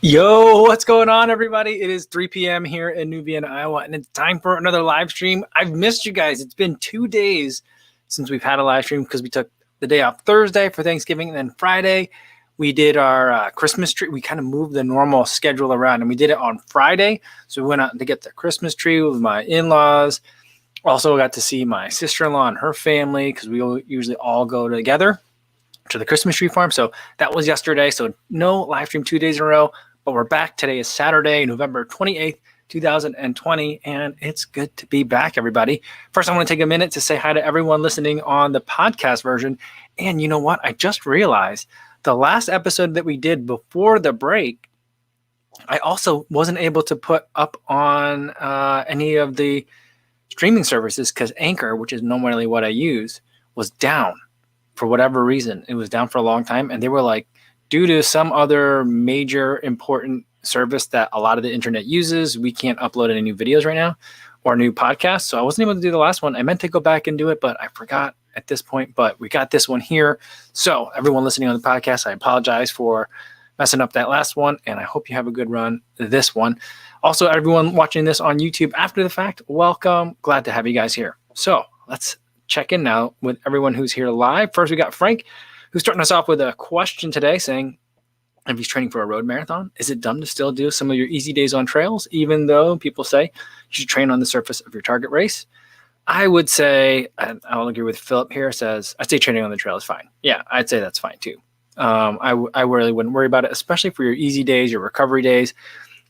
Yo, what's going on, everybody? It is 3 p.m. here in New Vienna, Iowa, and it's time for another live stream. I've missed you guys. It's been 2 days since we've had a live stream because we took the day off Thursday for Thanksgiving, and then Friday we did our Christmas tree. We kind of moved the normal schedule around, and we did it on Friday. So we went out to get the Christmas tree with my in-laws. Also got to see my sister-in-law and her family because we usually all go together to the Christmas tree farm. So that was yesterday. So no live stream 2 days in a row, but we're back. Today is Saturday, November 28th, 2020, and it's good to be back, everybody. First, I want to take a minute to say hi to everyone listening on the podcast version. And you know what? I just realized the last episode that we did before the break, I also wasn't able to put up on any of the streaming services because Anchor, which is normally what I use, was down. For whatever reason, it was down for a long time. And they were like, due to some other major important service that a lot of the internet uses, we can't upload any new videos right now or new podcasts. So I wasn't able to do the last one. I meant to go back and do it, but I forgot at this point. But we got this one here. So everyone listening on the podcast, I apologize for messing up that last one. And I hope you have a good run this one. Also, everyone watching this on YouTube after the fact, welcome. Glad to have you guys here. So let's check in now with everyone who's here live. First, we got Frank, who's starting us off with a question today saying, if he's training for a road marathon, is it dumb to still do some of your easy days on trails, even though people say you should train on the surface of your target race? I would say, and I'll agree with Philip here, says, I'd say training on the trail is fine. Yeah, I'd say that's fine too. I really wouldn't worry about it, especially for your easy days, your recovery days.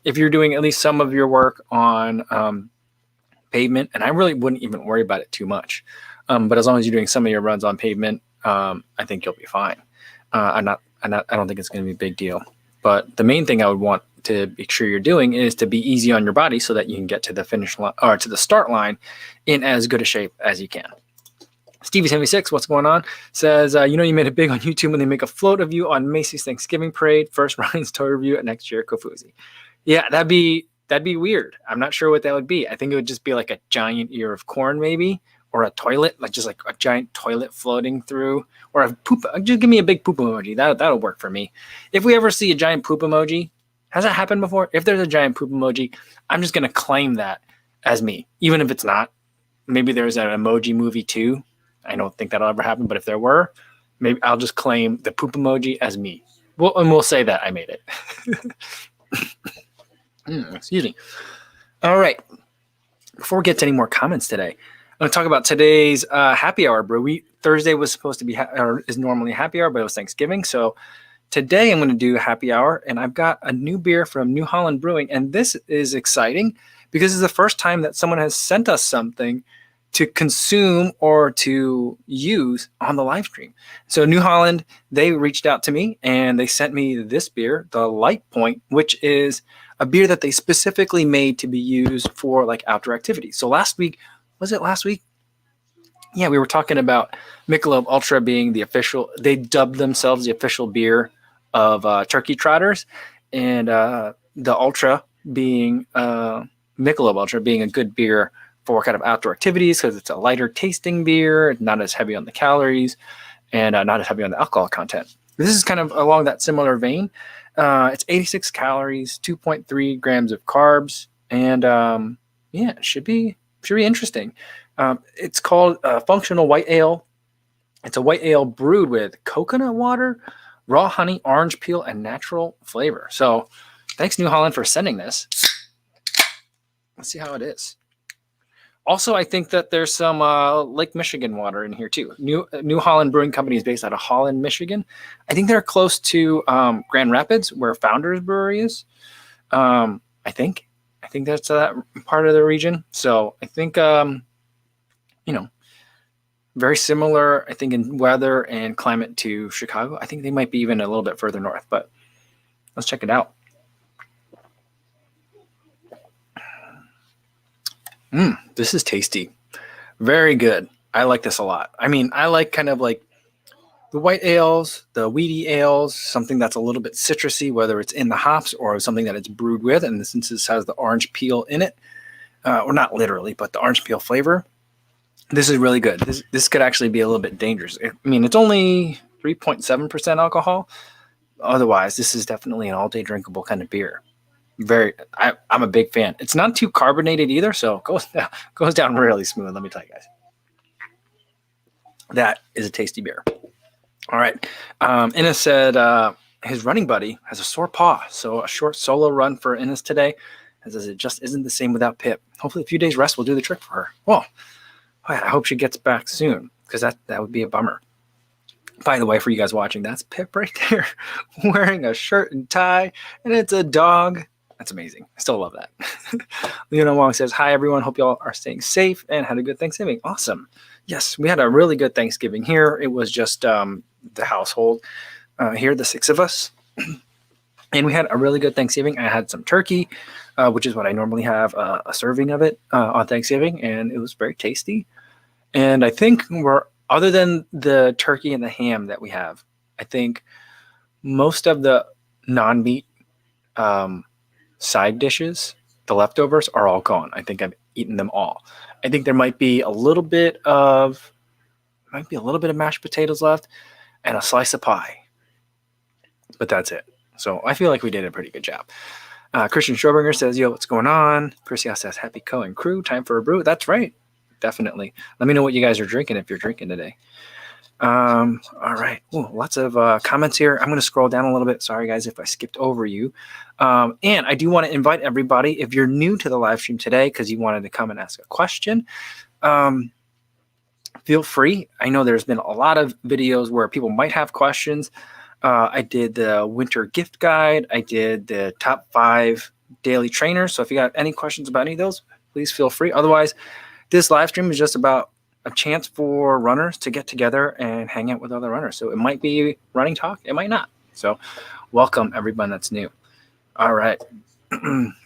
If you're doing at least some of your work on pavement, and I really wouldn't even worry about it too much. But as long as you're doing some of your runs on pavement, I think you'll be fine. I don't think it's going to be a big deal. But the main thing I would want to make sure you're doing is to be easy on your body so that you can get to the finish line or to the start line in as good a shape as you can. Stevie76, what's going on? Says, you made it big on YouTube when they make a float of you on Macy's Thanksgiving Parade. First Ryan's toy review at next year, Kofuzi. Yeah, that'd be weird. I'm not sure what that would be. I think it would just be like a giant ear of corn, maybe. Or a toilet, like just like a giant toilet floating through, or a poop. Just give me a big poop emoji. That'll work for me. If we ever see a giant poop emoji, has that happened before? If there's a giant poop emoji, I'm just gonna claim that as me, even if it's not. Maybe there's an emoji movie too. I don't think that'll ever happen, but if there were, maybe I'll just claim the poop emoji as me. We'll say that I made it. Excuse me. All right. Before we get to any more comments today, I'm going to talk about today's happy hour brew. Thursday was supposed to be is normally happy hour, but it was Thanksgiving. So today I'm going to do happy hour, and I've got a new beer from New Holland Brewing, and this is exciting because it's the first time that someone has sent us something to consume or to use on the live stream. So New Holland, they reached out to me and they sent me this beer, the Lightpoint, which is a beer that they specifically made to be used for like outdoor activities. So last week? Yeah, we were talking about Michelob Ultra being the official, they dubbed themselves the official beer of turkey trotters, and the Ultra being, Michelob Ultra being a good beer for kind of outdoor activities because it's a lighter tasting beer, not as heavy on the calories, and not as heavy on the alcohol content. This is kind of along that similar vein. It's 86 calories, 2.3 grams of carbs, and yeah, it should be interesting. It's called Functional White Ale. It's a white ale brewed with coconut water, raw honey, orange peel, and natural flavor. So thanks, New Holland, for sending this. Let's see how it is. Also, I think that there's some Lake Michigan water in here too. New Holland Brewing Company is based out of Holland, Michigan. I think they're close to Grand Rapids, where Founders Brewery is. I think that's that part of the region. So I think, very similar, I think, in weather and climate to Chicago. I think they might be even a little bit further north, but let's check it out. This is tasty. Very good. I like this a lot. I mean, I like kind of like the white ales, the wheaty ales, something that's a little bit citrusy, whether it's in the hops or something that it's brewed with. And since this has the orange peel in it, or not literally, but the orange peel flavor, this is really good. This could actually be a little bit dangerous. I mean, it's only 3.7% alcohol. otherwise, this is definitely an all-day drinkable kind of beer. I'm a big fan. It's not too carbonated either, so it goes down really smooth. Let me tell you guys, that is a tasty beer. All right. Innes said his running buddy has a sore paw, so a short solo run for Innes today, as it just isn't the same without Pip. Hopefully, a few days rest will do the trick for her. Well, I hope she gets back soon, because that would be a bummer. By the way, for you guys watching, that's Pip right there wearing a shirt and tie, and it's a dog. That's amazing. I still love that. Leona Wong says, hi, everyone. Hope y'all are staying safe and had a good Thanksgiving. Awesome. Yes, we had a really good Thanksgiving here. It was just the household here, the 6 of us. And we had a really good Thanksgiving. I had some turkey, which is what I normally have, a serving of it on Thanksgiving, and it was very tasty. And I think other than the turkey and the ham that we have, I think most of the non-meat side dishes, the leftovers, are all gone. I think I've eaten them all. I think there might be a little bit of mashed potatoes left and a slice of pie, but that's it. So I feel like we did a pretty good job. Christian Schrobringer says, yo, what's going on? Chrissy says, happy Co and crew, time for a brew. That's right. Definitely. Let me know what you guys are drinking if you're drinking today. All right. Ooh, lots of comments here. I'm going to scroll down a little bit. Sorry, guys, if I skipped over you. And I do want to invite everybody, if you're new to the live stream today because you wanted to come and ask a question, feel free. I know there's been a lot of videos where people might have questions. I did the winter gift guide. I did the top 5 daily trainers. So if you got any questions about any of those, please feel free. Otherwise, this live stream is just about a chance for runners to get together and hang out with other runners. So it might be running talk. It might not. So welcome everyone that's new. All right.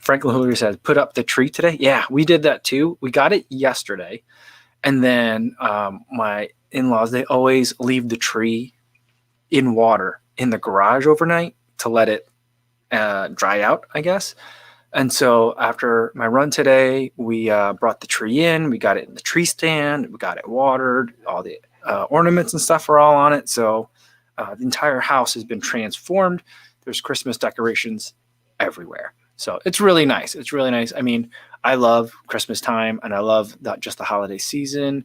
Franklin Hillary says, put up the tree today. Yeah, we did that too. We got it yesterday. And then my in-laws, they always leave the tree in water in the garage overnight to let it dry out, I guess. And so after my run today, we brought the tree in. We got it in the tree stand. We got it watered. All the ornaments and stuff are all on it. So the entire house has been transformed. There's Christmas decorations everywhere. So it's really nice. It's really nice. I mean, I love Christmas time, and I love just the holiday season.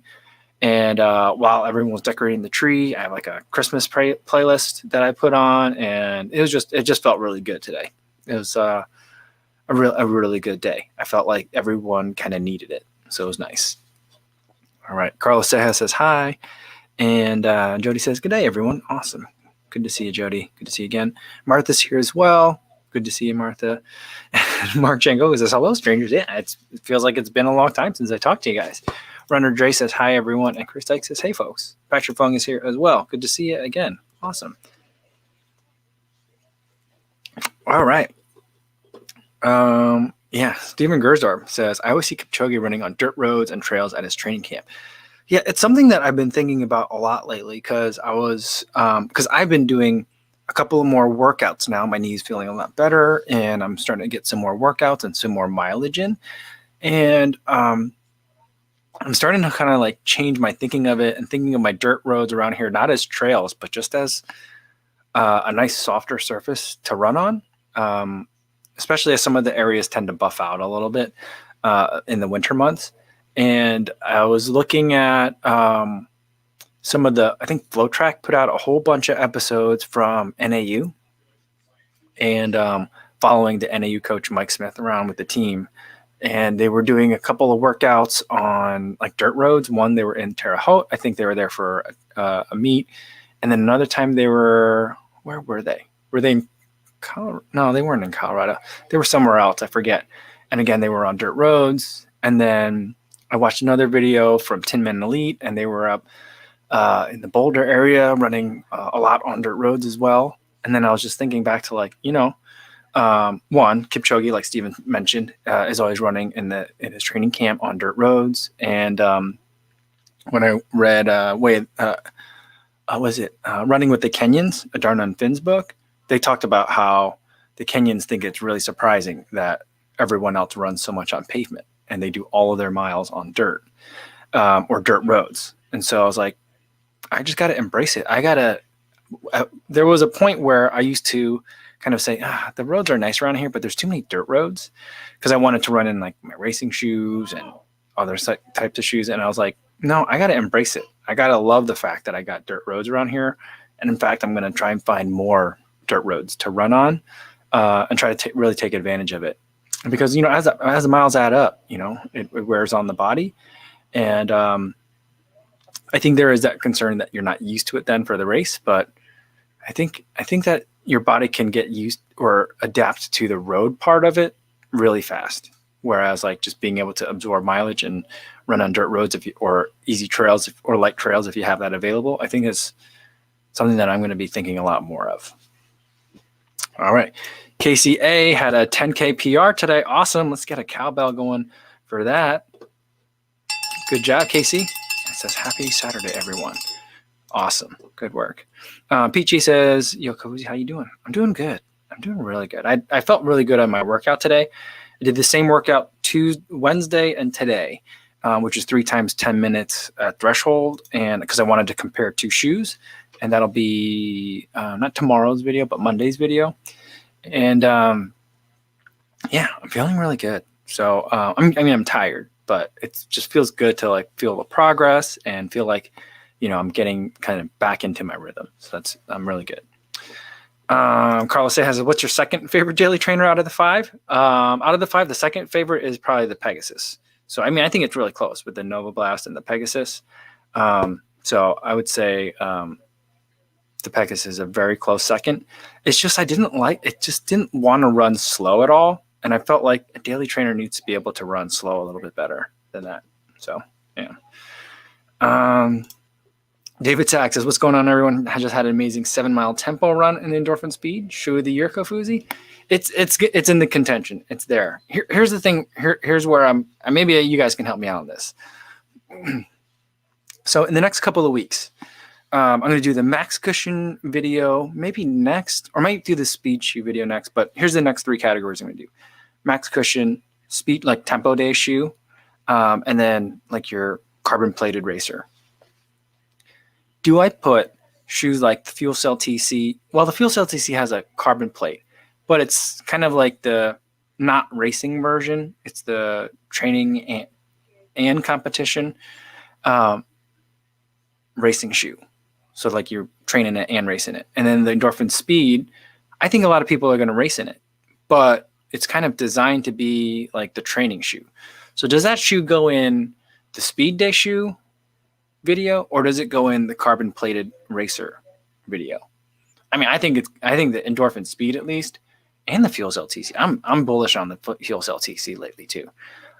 And while everyone was decorating the tree, I have like a Christmas playlist that I put on, and it just felt really good today. It was a really good day. I felt like everyone kind of needed it, so it was nice. All right, Carlos Ceja says hi, and Jody says good day, everyone. Awesome, good to see you, Jody. Good to see you again. Martha's here as well. Good to see you, Martha. And Mark Jango says hello, strangers. Yeah, it feels like it's been a long time since I talked to you guys. Runner Dre says hi, everyone, and Chris Dyke says hey, folks. Patrick Fung is here as well. Good to see you again. Awesome. All right. Yeah, Steven Gersdorf says, I always see Kipchoge running on dirt roads and trails at his training camp. Yeah, it's something that I've been thinking about a lot lately because I've been doing a couple of more workouts now. My knee's feeling a lot better, and I'm starting to get some more workouts and some more mileage in. And I'm starting to kind of like change my thinking of it and thinking of my dirt roads around here, not as trails, but just as a nice softer surface to run on. Especially as some of the areas tend to buff out a little bit in the winter months. And I was looking at some of I think FlowTrack put out a whole bunch of episodes from NAU and following the NAU coach Mike Smith around with the team. And they were doing a couple of workouts on like dirt roads. One, they were in Terre Haute. I think they were there for a meet. And then another time where were they? Were they in Colorado? No, they weren't in Colorado. They were somewhere else. I forget. And again, they were on dirt roads. And then I watched another video from Tin Man Elite, and they were up in the Boulder area running a lot on dirt roads as well. And then I was just thinking back to like, one, Kipchoge, like Steven mentioned, is always running in his training camp on dirt roads. And when I read Running with the Kenyans, a Darnan Finn's book, they talked about how the Kenyans think it's really surprising that everyone else runs so much on pavement, and they do all of their miles on dirt or dirt roads. And so I was like, I just got to embrace it. I got to there was a point where I used to kind of say, the roads are nice around here, but there's too many dirt roads, because I wanted to run in like my racing shoes and other types of shoes. And I was like, no, I got to embrace it. I got to love the fact that I got dirt roads around here. And in fact, I'm going to try and find more dirt roads to run on, and try to really take advantage of it. Because, as the miles add up, it wears on the body. And I think there is that concern that you're not used to it then for the race. But I think that your body can get used or adapt to the road part of it really fast. Whereas like just being able to absorb mileage and run on dirt roads or easy trails or light trails, if you have that available, I think is something that I'm going to be thinking a lot more of. All right. KCA had a 10K PR today. Awesome. Let's get a cowbell going for that. Good job, Casey. It says happy Saturday, everyone. Awesome. Good work. Peachy says, yo, Kofuzi, how you doing? I'm doing good. I'm doing really good. I felt really good on my workout today. I did the same workout Wednesday and today, which is 3 times 10 minutes threshold. And because I wanted to compare 2 shoes, and that'll be not tomorrow's video, but Monday's video. And yeah, I'm feeling really good. So I'm tired, but it just feels good to like feel the progress and feel like, I'm getting kind of back into my rhythm. So I'm really good. Carlos says, what's your second favorite daily trainer out of the 5? Out of the 5, the second favorite is probably the Pegasus. So, I think it's really close with the Nova Blast and the Pegasus. So I would say the Pegasus is a very close second. It's just I didn't want to run slow at all. And I felt like a daily trainer needs to be able to run slow a little bit better than that. So, yeah. David Sack says, what's going on, everyone? I just had an amazing 7-mile tempo run in the endorphin speed. Shoe of the year, Kofuzi. It's in the contention. It's there. Here's the thing. Here's where maybe you guys can help me out on this. So in the next couple of weeks, I'm going to do the max cushion video maybe next, or might do the speed shoe video next. But here's the next 3 categories I'm going to do: max cushion, speed, like tempo day shoe, and then like your carbon plated racer. Do I put shoes like the Fuel Cell TC? Well, the Fuel Cell TC has a carbon plate, but it's kind of like the not racing version. It's the training and competition racing shoe. So like you're training it and racing it. And then the endorphin speed, I think a lot of people are going to race in it, but it's kind of designed to be like the training shoe. So does that shoe go in the speed day shoe video, or does it go in the carbon plated racer video? I think the endorphin speed, at least, and the Fuel Cell TC. I'm bullish on the Fuel Cell TC lately too.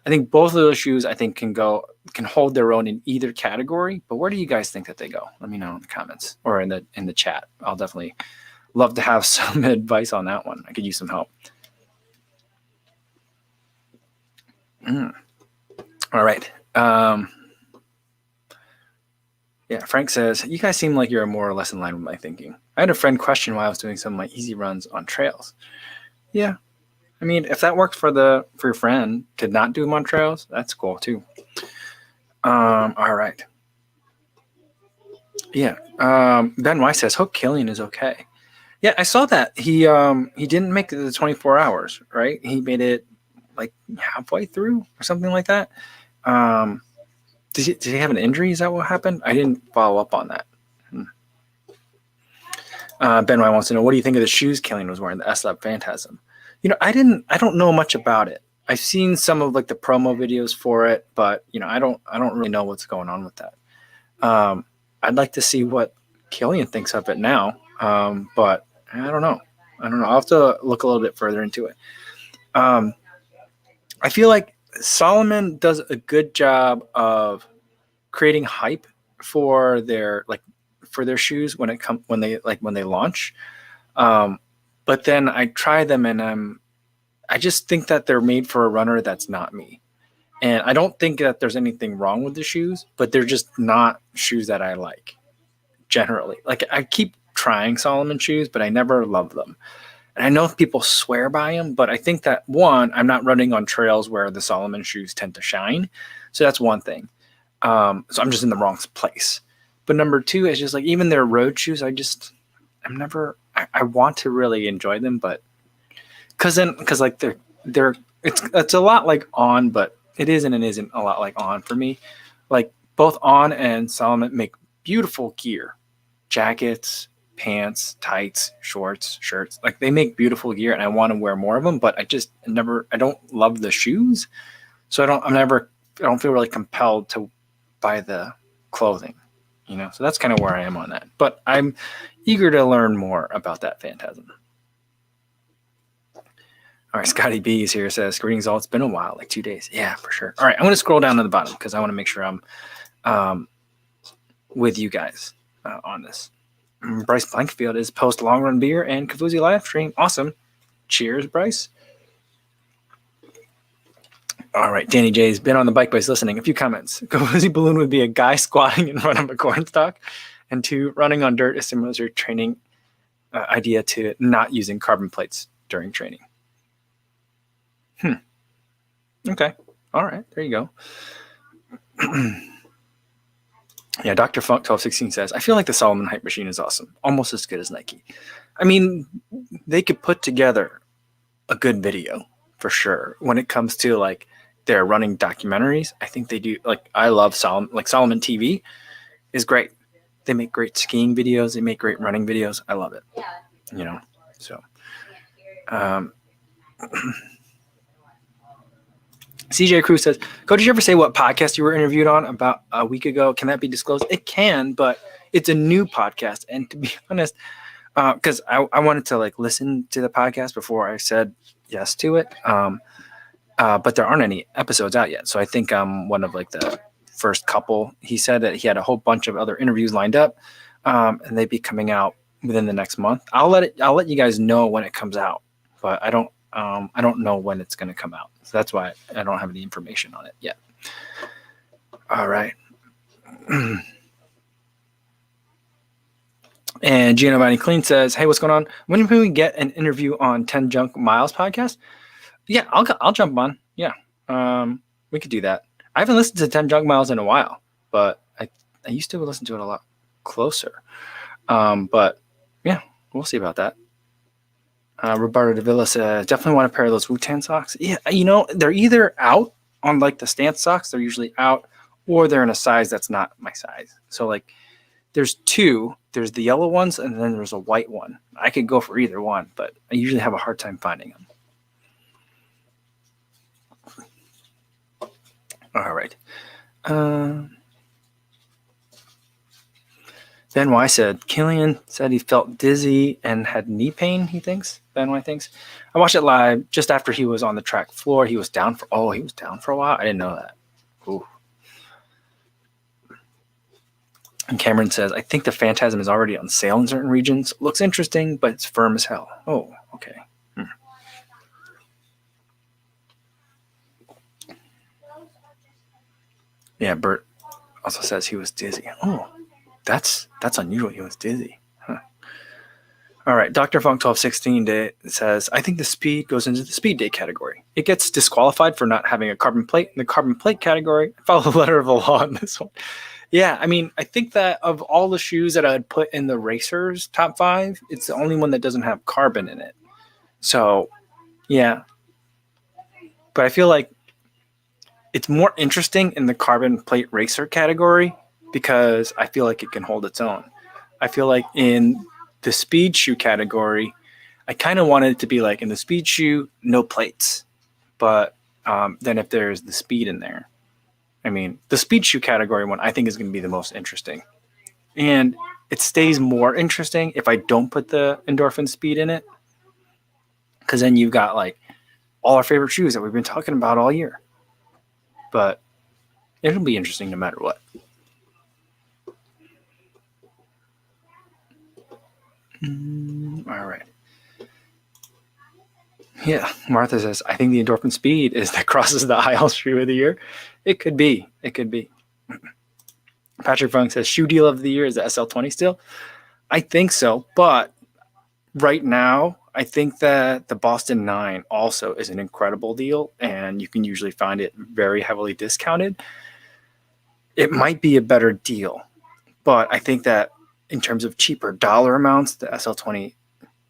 I think both of those shoes can hold their own in either category. But where do you guys think that they go? Let me know in the comments or in the chat. I'll definitely love to have some advice on that one. I could use some help. All right. Yeah, Frank says, you guys seem like you're more or less in line with my thinking. I had a friend question why I was doing some of my easy runs on trails. Yeah. If that worked for your friend to not do them on trails, that's cool too. All right. Yeah. Ben Weiss says, hope Killian is okay. Yeah, I saw that. He didn't make it the 24 hours, right? He made it like halfway through or something like that. Did he have an injury? Is that what happened? I didn't follow up on that. Ben Y wants to know, what do you think of the shoes Killian was wearing, the S-Lab Phantasm? I don't know much about it. I've seen some of like the promo videos for it, but I don't really know what's going on with that. I'd like to see what Killian thinks of it now. But I don't know. I'll have to look a little bit further into it. I feel like Salomon does a good job of creating hype for their shoes when they launch. But then I try them and I just think that they're made for a runner that's not me. And I don't think that there's anything wrong with the shoes, but they're just not shoes that I like generally. Like I keep trying Salomon shoes, but I never love them. And I know people swear by them, but I think that one, I'm not running on trails where the Salomon shoes tend to shine. So that's one thing. So I'm just in the wrong place. But number 2 is just like, even their road shoes, I I want to really enjoy them, but because like they're it's a lot like On, but it isn't and isn't a lot like On for me. Like both On and Solomon make beautiful gear, jackets, pants, tights, shorts, shirts. Like they make beautiful gear, and I want to wear more of them. But I don't love the shoes, so I don't feel really compelled to buy the clothing, So that's kind of where I am on that. But I'm eager to learn more about that Phantasm. All right, Scotty B's here says, greetings all. It's been a while, like 2 days. Yeah, for sure. All right, I'm going to scroll down to the bottom because I want to make sure I'm with you guys on this. Bryce Blankfield is post long run beer and Kofuzi live stream. Awesome. Cheers, Bryce. All right, Danny J's been on the bike boys listening. A few comments. Kofuzi balloon would be a guy squatting in front of a cornstalk, and 2, running on dirt is similar to your training idea to not using carbon plates during training. Okay. All right. There you go. Yeah, Dr. Funk 1216 says, I feel like the Solomon Hype Machine is awesome. Almost as good as Nike. I mean, they could put together a good video for sure. When it comes to like their running documentaries, I think they do. Like I love Solomon. Like Solomon TV is great. They make great skiing videos. They make great running videos. I love it. So CJ Cruz says, Cody, did you ever say what podcast you were interviewed on about a week ago? Can that be disclosed? It can, but it's a new podcast. And to be honest, because I wanted to like listen to the podcast before I said yes to it. But there aren't any episodes out yet. So I think I'm one of like the first couple. He said that he had a whole bunch of other interviews lined up, and they'd be coming out within the next month. I'll let you guys know when it comes out, but I don't know when it's going to come out. So that's why I don't have any information on it yet. All right. And Giovanni Clean says, hey, what's going on? When can we get an interview on 10 Junk Miles podcast? Yeah, I'll jump on. Yeah. We could do that. I haven't listened to 10 Junk Miles in a while, but I used to listen to it a lot closer. But yeah, we'll see about that. Roberto de Villa says, definitely want a pair of those Wu-Tang socks. Yeah, they're either out on like the stance socks, they're usually out, or they're in a size that's not my size. So like there's 2. There's the yellow ones, and then there's a white one. I could go for either one, but I usually have a hard time finding them. All right. Ben Y said, Killian said he felt dizzy and had knee pain, he thinks. Ben Y thinks. I watched it live just after he was on the track floor. He was down for a while. I didn't know that. Ooh. And Cameron says, I think the Phantasm is already on sale in certain regions. Looks interesting, but it's firm as hell. Oh, okay. Yeah, Bert also says he was dizzy. Oh, that's unusual. He was dizzy. Huh. All right. Dr. Funk 1216 says, I think the speed goes into the speed day category. It gets disqualified for not having a carbon plate in the carbon plate category. I follow the letter of the law on this one. Yeah, I mean, I think that of all the shoes that I'd put in the racers top 5, it's the only one that doesn't have carbon in it. So, yeah. But I feel like it's more interesting in the carbon plate racer category because I feel like it can hold its own. I feel like in the speed shoe category, I kind of wanted it to be like in the speed shoe, no plates. But then if there's the speed in there, I mean, the speed shoe category one I think is going to be the most interesting. And it stays more interesting if I don't put the endorphin speed in it. Because then you've got like all our favorite shoes that we've been talking about all year. But it'll be interesting no matter what. All right. Yeah, Martha says, I think the endorphin speed is that crosses the aisle shoe of the year. It could be. Patrick Funk says, shoe deal of the year is the SL20 still? I think so, but right now, I think that the Boston 9 also is an incredible deal, and you can usually find it very heavily discounted. It might be a better deal, but I think that in terms of cheaper dollar amounts, the SL20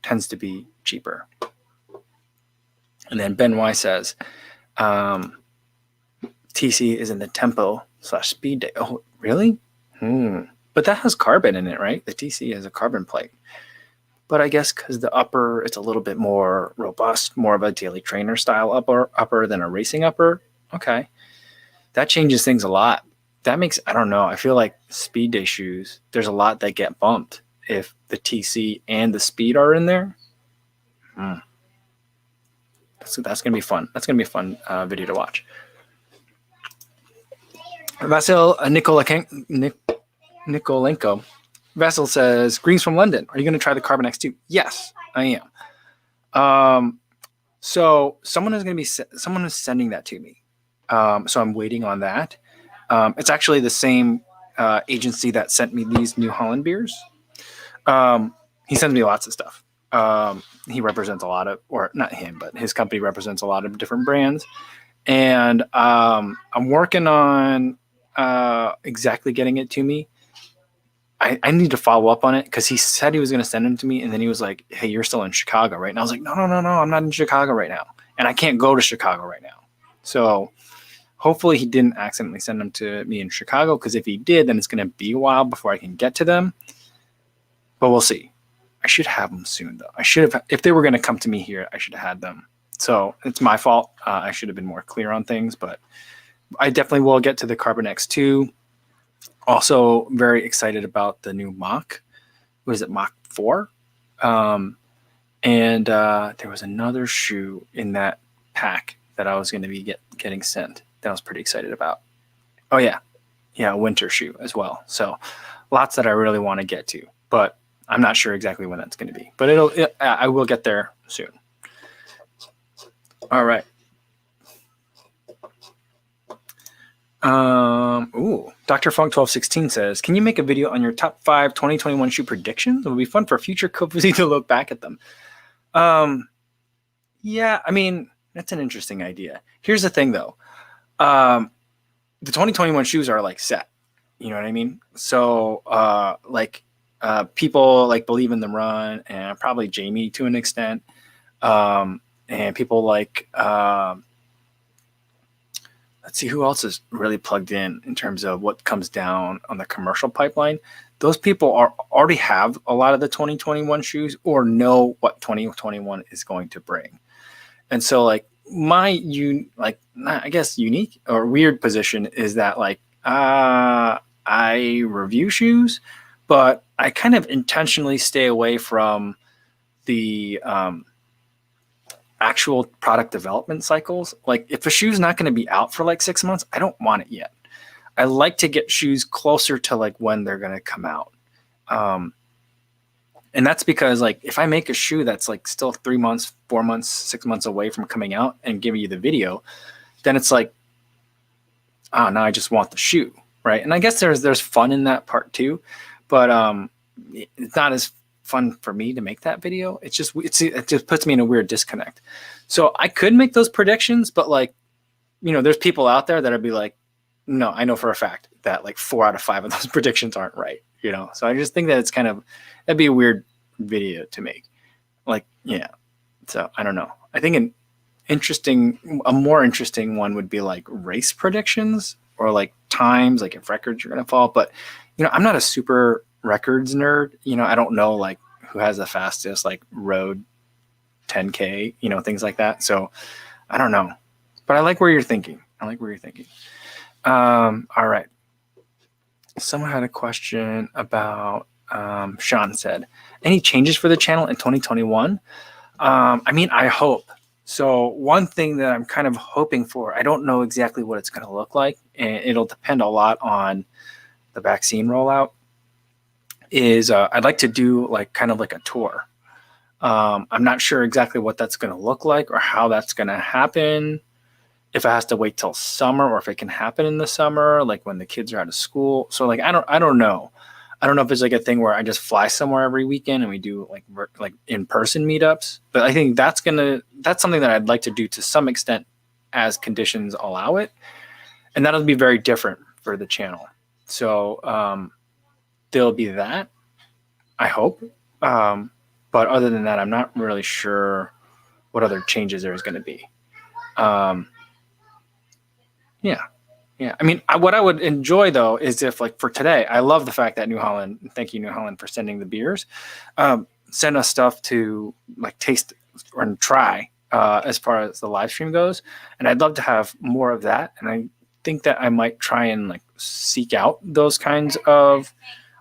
tends to be cheaper. And then Ben Y says, TC is in the tempo/speed day. Oh, really? But that has carbon in it, right? The TC has a carbon plate. But I guess because the upper, it's a little bit more robust, more of a daily trainer style upper than a racing upper. Okay. That changes things a lot. That makes, I don't know, I feel like speed day shoes, there's a lot that get bumped if the TC and the speed are in there. That's going to be fun. That's going to be a fun video to watch. Vasil Nikolenko. Vasil says, greetings from London. Are you going to try the Carbon X2? Yes, I am. So someone is sending that to me. So I'm waiting on that. It's actually the same agency that sent me these New Holland beers. He sends me lots of stuff. He represents a lot of, or not him, but his company represents a lot of different brands. And I'm working on exactly getting it to me. I need to follow up on it because he said he was going to send them to me. And then he was like, hey, you're still in Chicago, right? And I was like, no, I'm not in Chicago right now. And I can't go to Chicago right now. So hopefully he didn't accidentally send them to me in Chicago, because if he did, then it's going to be a while before I can get to them. But we'll see. I should have them soon, though. I should have, if they were going to come to me here, I should have had them. So it's my fault. I should have been more clear on things, but I definitely will get to the Carbon X2. Also very excited about the new Mach. What is it, Mach 4? And there was another shoe in that pack that I was going to be getting sent that I was pretty excited about. Oh, yeah. Yeah, a winter shoe as well. So lots that I really want to get to, but I'm not sure exactly when that's going to be. But I will get there soon. All right. Dr. Funk 1216 says, can you make a video on your top 5 2021 shoe predictions? It would be fun for future Kofuzi to look back at them. Yeah, I mean, that's an interesting idea. Here's the thing, though. The 2021 shoes are like set. You know what I mean? So people like Believe in the Run, and probably Jamie to an extent. And people like, let's see, who else is really plugged in terms of what comes down on the commercial pipeline. Those people already have a lot of the 2021 shoes, or know what 2021 is going to bring. And so like I guess unique or weird position is that like, I review shoes, but I kind of intentionally stay away from the, actual product development cycles. Like if a shoe's not going to be out for like 6 months, I don't want it yet. I like to get shoes closer to like when they're going to come out. And that's because like if I make a shoe that's like still 3 months, 4 months, 6 months away from coming out and giving you the video, then it's like, oh, now I just want the shoe, right? And I guess there's fun in that part too, but it's not as fun for me to make that video. It just puts me in a weird disconnect. So I could make those predictions, but like, you know, there's people out there that'll be like, no, I know for a fact that like 4 out of 5 of those predictions aren't right, you know? So I just think that it's that'd be a weird video to make. Like, yeah. So I don't know. I think a more interesting one would be like race predictions, or like times, like if records are going to fall. But, you know, I'm not a super records nerd. You know, I don't know like who has the fastest like road 10K, you know, things like that. So I don't know, but I like where you're thinking. All right. Someone had a question about, Sean said, any changes for the channel in 2021? I mean, I hope. So one thing that I'm kind of hoping for, I don't know exactly what it's going to look like, and it'll depend a lot on the vaccine rollout, is I'd like to do like kind of like a tour. I'm not sure exactly what that's going to look like or how that's going to happen. If it has to wait till summer, or if it can happen in the summer, like when the kids are out of school. So like, I don't know. I don't know if it's like a thing where I just fly somewhere every weekend and we do like in-person meetups. But I think that's something that I'd like to do to some extent as conditions allow it. And that'll be very different for the channel. So there'll be that. I hope. But other than that, I'm not really sure what other changes there's going to be. Yeah. Yeah. I mean, what I would enjoy though is if, like, for today, I love the fact that New Holland, thank you, New Holland, for sending the beers. Send us stuff to like taste or try as far as the live stream goes. And I'd love to have more of that. And I think that I might try and like seek out those kinds of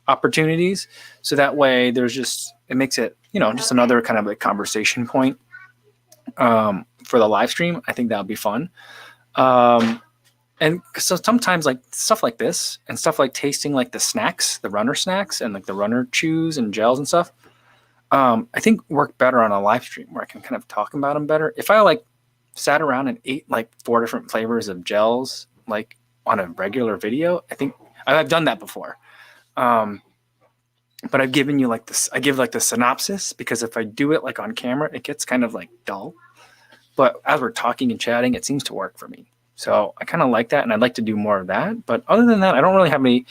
opportunities. So that way there's just, it makes it, just another kind of like conversation point for the live stream. I think that would be fun. And so sometimes like stuff like this and stuff like tasting like the snacks, the runner snacks and like the runner chews and gels and stuff, I think work better on a live stream where I can kind of talk about them better. If I like sat around and ate like 4 different flavors of gels, like on a regular video, I think I've done that before. But I've given you like this, I give like the synopsis, because if I do it like on camera, it gets kind of like dull. But as we're talking and chatting, it seems to work for me. So I kind of like that, and I'd like to do more of that. But other than that, I don't really have any.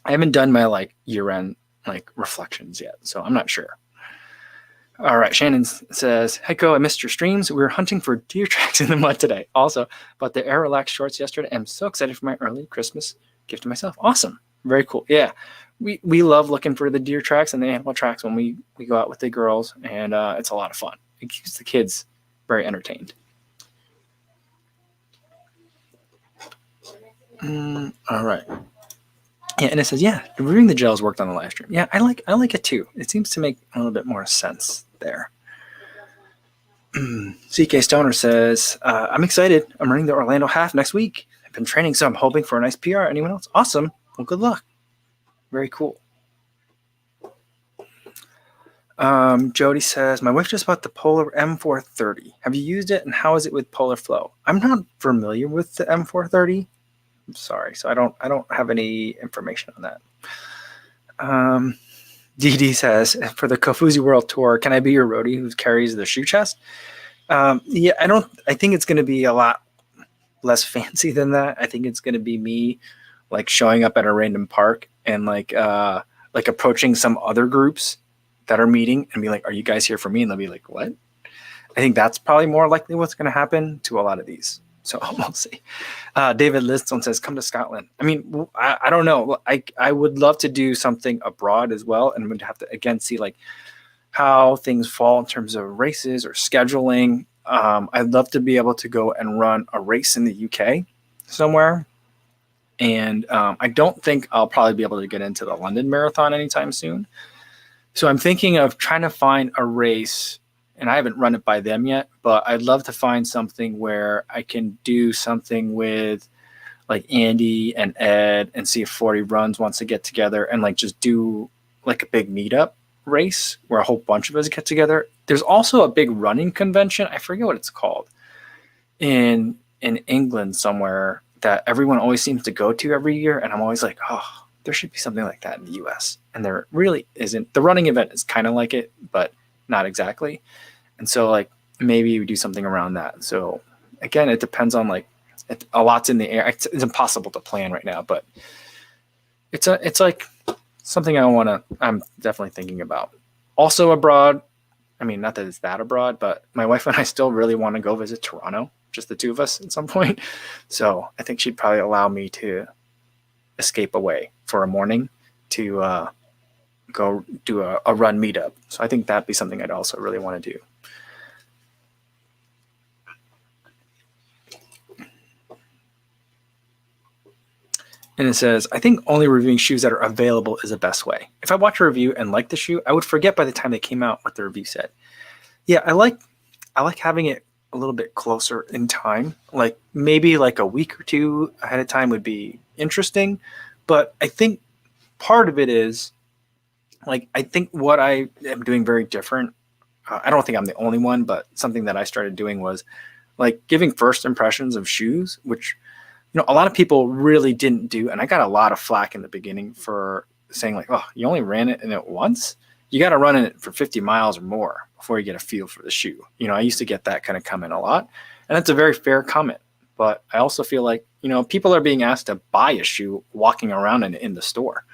I haven't done my like year-end like reflections yet, so I'm not sure. All right, Shannon says, "Heiko, I missed your streams. We were hunting for deer tracks in the mud today. Also, bought the Air Relax shorts yesterday. I'm so excited for my early Christmas gift to myself. Awesome, very cool. Yeah, we love looking for the deer tracks and the animal tracks when we go out with the girls, and it's a lot of fun. It keeps the kids very entertained." All right. Yeah, and it says, yeah, reviewing the gels worked on the live stream. Yeah, I like it too. It seems to make a little bit more sense there. CK Stoner says, I'm excited. I'm running the Orlando half next week. I've been training, so I'm hoping for a nice PR. Anyone else? Awesome. Well, good luck. Very cool. Jody says, my wife just bought the Polar M430. Have you used it, and how is it with Polar Flow? I'm not familiar with the M430. I'm sorry, so I don't have any information on that. DD says, for the Kofuzi World Tour, can I be your roadie who carries the shoe chest? Yeah, I think it's going to be a lot less fancy than that. I think it's going to be me like showing up at a random park and like approaching some other groups that are meeting and be like, are you guys here for me? And they'll be like, what? I think that's probably more likely what's going to happen to a lot of these. So we'll see. David Liston says, come to Scotland. I mean, I don't know. I would love to do something abroad as well. And we'd have to, again, see like how things fall in terms of races or scheduling. I'd love to be able to go and run a race in the UK somewhere. And I don't think I'll probably be able to get into the London Marathon anytime soon. So I'm thinking of trying to find a race, and I haven't run it by them yet, but I'd love to find something where I can do something with like Andy and Ed and see if 40 Runs wants to get together and like just do like a big meetup race where a whole bunch of us get together. There's also a big running convention. I forget what it's called in England somewhere that everyone always seems to go to every year. And I'm always like, oh, there should be something like that in the US. And there really isn't. The running event is kind of like it, but not exactly. And so like maybe we do something around that. So again, it depends on like a lot's in the air. It's impossible to plan right now, but it's like something I'm definitely thinking about. Also abroad, I mean, not that it's that abroad, but my wife and I still really want to go visit Toronto, just the two of us at some point. So I think she'd probably allow me to escape away for a morning to go do a run meetup. So I think that'd be something I'd also really want to do. And it says, I think only reviewing shoes that are available is the best way. If I watch a review and like the shoe, I would forget by the time they came out what the review said. Yeah, I like having it a little bit closer in time. Like maybe like a week or two ahead of time would be interesting. But I think part of it is like, I think what I am doing very different. I don't think I'm the only one, but something that I started doing was like giving first impressions of shoes, which, you know, a lot of people really didn't do. And I got a lot of flack in the beginning for saying like, oh, you only ran it in it once. You got to run in it for 50 miles or more before you get a feel for the shoe. You know, I used to get that kind of comment a lot, and that's a very fair comment. But I also feel like, you know, people are being asked to buy a shoe walking around in the store.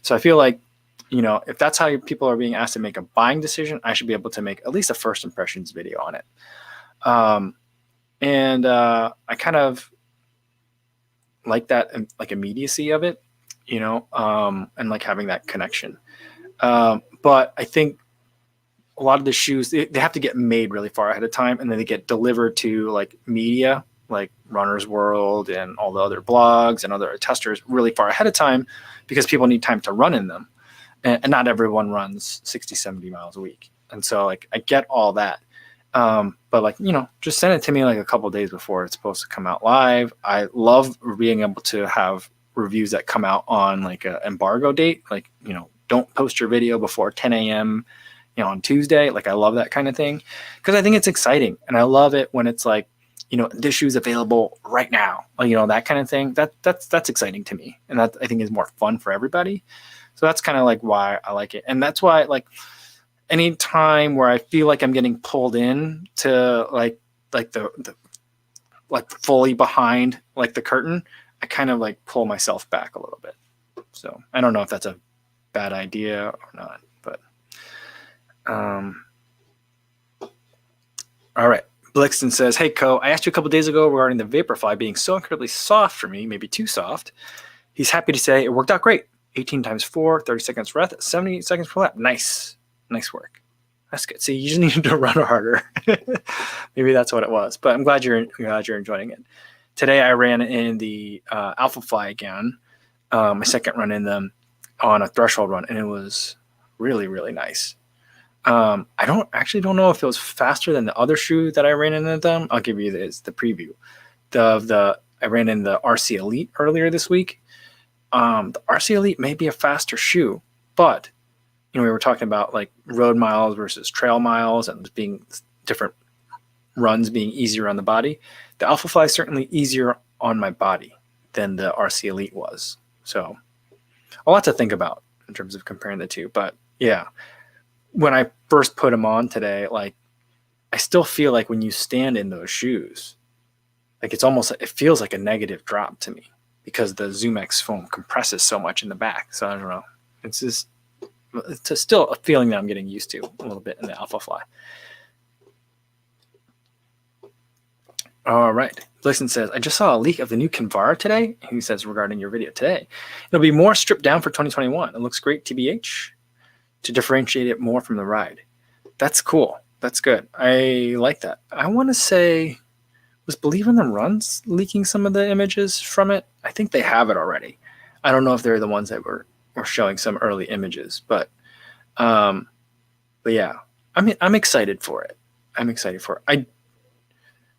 So I feel like if that's how people are being asked to make a buying decision, I should be able to make at least a first impressions video on it. I kind of like that, like immediacy of it, and like having that connection. But I think a lot of the shoes, they have to get made really far ahead of time, and then they get delivered to like media, like Runner's World and all the other blogs and other testers really far ahead of time, because people need time to run in them. And not everyone runs 60, 70 miles a week. And so like, I get all that. But like, just send it to me like a couple of days before it's supposed to come out live. I love being able to have reviews that come out on like an embargo date. Like, don't post your video before 10 a.m., on Tuesday. Like, I love that kind of thing because I think it's exciting. And I love it when it's like, this shoe's available right now, that kind of thing. That's exciting to me. And that I think is more fun for everybody. So that's kind of like why I like it. And that's why like any time where I feel like I'm getting pulled in to like the like fully behind like the curtain, I kind of like pull myself back a little bit. So I don't know if that's a bad idea or not, but all right. Blixton says, "Hey, Co, I asked you a couple days ago regarding the Vaporfly being so incredibly soft for me, maybe too soft. He's happy to say it worked out great. 18 times 4, 30 seconds rest, 70 seconds per lap. Nice work. That's good. See, you just needed to run harder. Maybe that's what it was. But I'm glad you're enjoying it. Today I ran in the Alphafly again, my second run in them on a threshold run, and it was really, really nice. I don't know if it was faster than the other shoe that I ran in them. I'll give you the preview. I ran in the RC Elite earlier this week. The RC Elite may be a faster shoe, but we were talking about like road miles versus trail miles and being different runs being easier on the body. The Alphafly is certainly easier on my body than the RC Elite was. So a lot to think about in terms of comparing the two. But yeah, when I first put them on today, like I still feel like when you stand in those shoes, like it feels like a negative drop to me because the ZoomX foam compresses so much in the back. So I don't know. It's still a feeling that I'm getting used to a little bit in the Alphafly. All right. Blixen says, I just saw a leak of the new Kinvara today. He says regarding your video today, it'll be more stripped down for 2021. It looks great, TBH, to differentiate it more from the ride. That's cool. That's good. I like that. I want to say, was Believe in the Runs leaking some of the images from it? I think they have it already. I don't know if they're the ones that were showing some early images, but yeah, I'm excited for it.